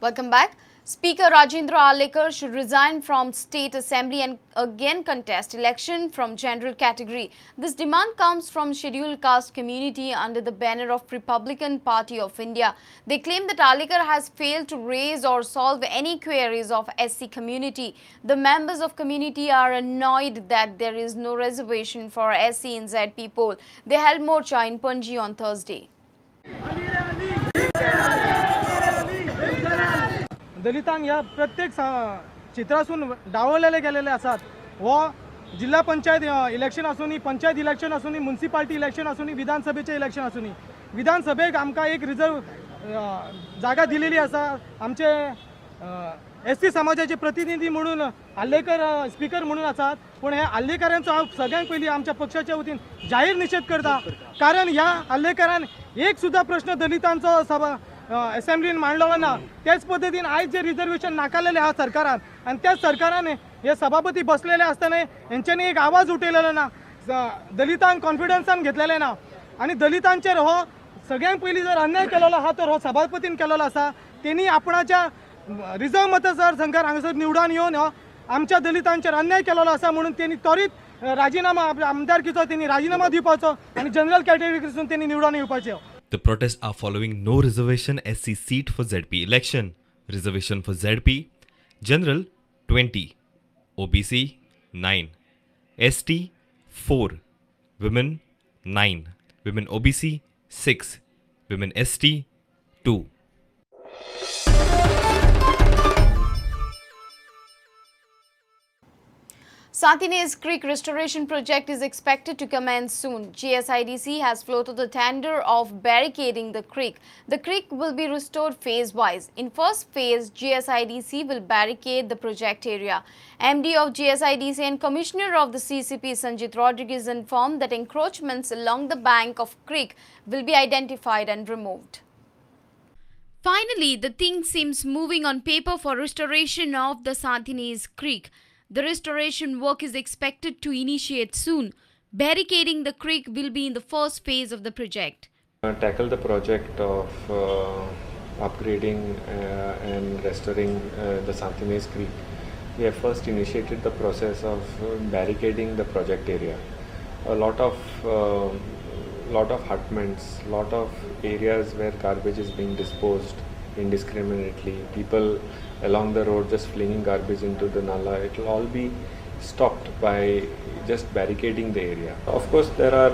Welcome back. Speaker Rajendra Arlekar should resign from State Assembly and again contest election from general category. This demand comes from scheduled caste community under the banner of Republican Party of India. They claim that Arlekar has failed to raise or solve any queries of SC community. The members of community are annoyed that there is no reservation for SC in ZP poll. They held morcha in Panji on Thursday. दलितांक ह्या प्रत्येक चित्रासून डावललेले गेलेले आसात. हो जिल्हा panchayat election आसूनी, panchayat election आसूनी, municipality election आसूनी, विधानसभेचे इलेक्शन आसूनी. विधानसभेक आमकां एक रिजर्व जागा दिलेली आसा. आमचे SC समाजाचे प्रतिनिधी म्हणून आल्लेकर स्पीकर म्हणून आसात. पण हे आल्लेकरांचो हांव सगळ्यांत पयलीं आमच्या पक्षाच्या वतीन जाहीर निषेध करता. कारण ह्या आल्लेकरान एक सुद्धा प्रश्न दलितांचो असेंब्लीन मांडलो ना. त्याच पद्धतीन आयज जे रिजर्वेशन नाकारलेले आहा सरकारान आणि त्या सरकारान हे सभापती बसलेले असताना यांच्यानी एक आवाज उठयलेलो ना. दलितांक कॉन्फिडन्सान घेतलेले ना आणि दलितांचेर हो सगळ्यांत पयलीं जर अन्याय केलेलो आहा तर हो सभापतीन केलेलो आसा. त्यांनी आपणाच्या रिझर्व मतदारसंघार हांगासर निवडून येवन हो आमच्या दलितांचेर अन्याय केलेलो आसा म्हणून त्यांनी त्वरित राजीनामा आमदारकीचो त्यांनी राजीनामा दिवपाचो आणि जनरल कॅटेगरीसून त्यांनी निवडून येवपाचो. The protests are following no reservation SC seat for ZP election. Reservation for ZP, General 20, OBC 9, ST 4, Women 9, Women OBC 6, Women ST 2. Santines Creek restoration project is expected to commence soon. GSIDC has floated the tender of barricading the creek. The creek will be restored phase-wise. In first phase, GSIDC will barricade the project area. MD of GSIDC and Commissioner of the CCP Sanjit Rodriguez informed that encroachments along the bank of creek will be identified and removed. Finally, the thing seems moving on paper for restoration of the Santines Creek. The restoration work is expected to initiate soon. Barricading the creek will be in the first phase of the project. Tackle the project of upgrading and restoring the Santines Creek. We have first initiated the process of barricading the project area. A lot of hutments, lot of areas where garbage is being disposed indiscriminately. People along the road just flinging garbage into the nala. It will all be stopped by just barricading the area. Of course, there are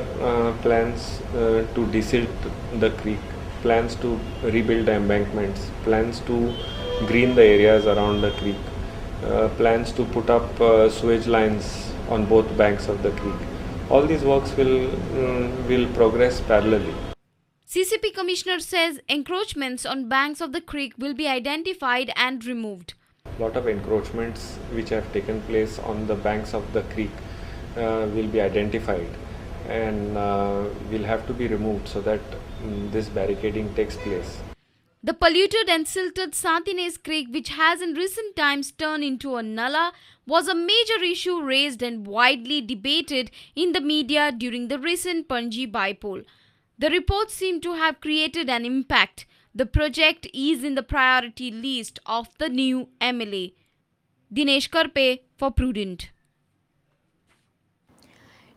plans to desilt the creek, plans to rebuild the embankments, plans to green the areas around the creek, plans to put up sewage lines on both banks of the creek. All these works will progress parallelly. CCP Commissioner says encroachments on banks of the creek will be identified and removed. A lot of encroachments which have taken place on the banks of the creek will be identified and will have to be removed so that this barricading takes place. The polluted and silted Santines Creek, which has in recent times turned into a nala, was a major issue raised and widely debated in the media during the recent Panji by-poll. The reports seem to have created an impact. The project is in the priority list of the new MLA. Dinesh Karpe for Prudent.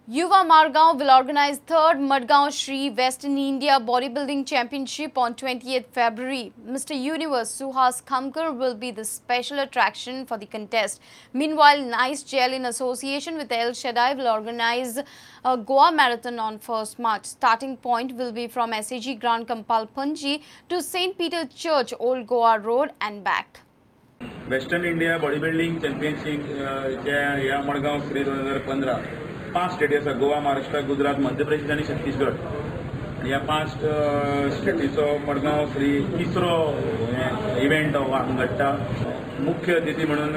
Yuva Margaon will organize 3rd Madgaon Shri Western India Bodybuilding Championship on 28th February. Mr. Universe Suhas Khamkar will be the special attraction for the contest. Meanwhile, Nice Gel in association with El Shaddai will organize a Goa Marathon on 1st March. Starting point will be from SAG Grand Kampal Panji to St. Peter Church, Old Goa Road and back. Western India Bodybuilding Championship या Madgaon Shri 2015 5 state आसा. गोवा, महाराष्ट्र, गुजरात, मध्य प्रदेश आणि छत्तीसगड. आणि ह्या 5 स्टेटीचो Madgaon Shri 3रो event घडटा. मुख्य अतिथी म्हणून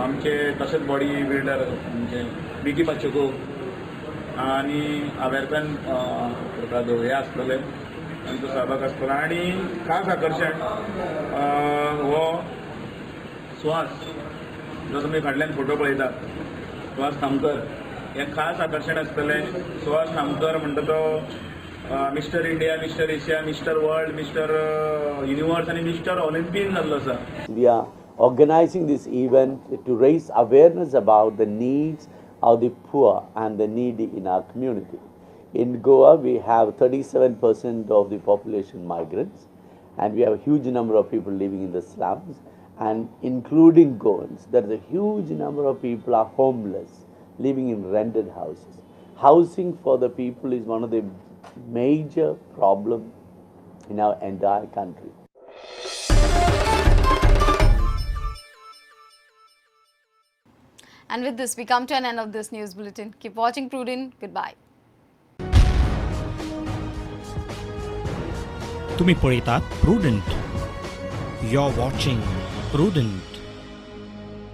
आमचे तशेंच बॉडी बिल्डर म्हणजे बिगी पाचेको आणि आवेरपॅन हे आसतले तांचो सहभाग आसतलो. आणि खास आकर्शण हो सुहास जो तुमी फाटल्यान फोटो पळयतात सुहास खामकर हे खास आकर्शण आसतलें. सुहास खामकर म्हणटा तो mister India, mister Asia, mister world, mister universe आणि मिस्टर ऑलिम्पियन जाल्लो आसा. We are organizing this event to raise awareness about the needs of the poor and the needy in our community. In Goa, we have 37% of the population migrants, and we have a huge number of people living in the slums, and including Goans, there is a huge number of people are homeless, living in rented houses. Housing for the people is one of the major problems in our entire country. And with this, we come to an end of this news bulletin. Keep watching Prudent. Goodbye. तुम्ही पळयतात prudent. You're watching Prudent.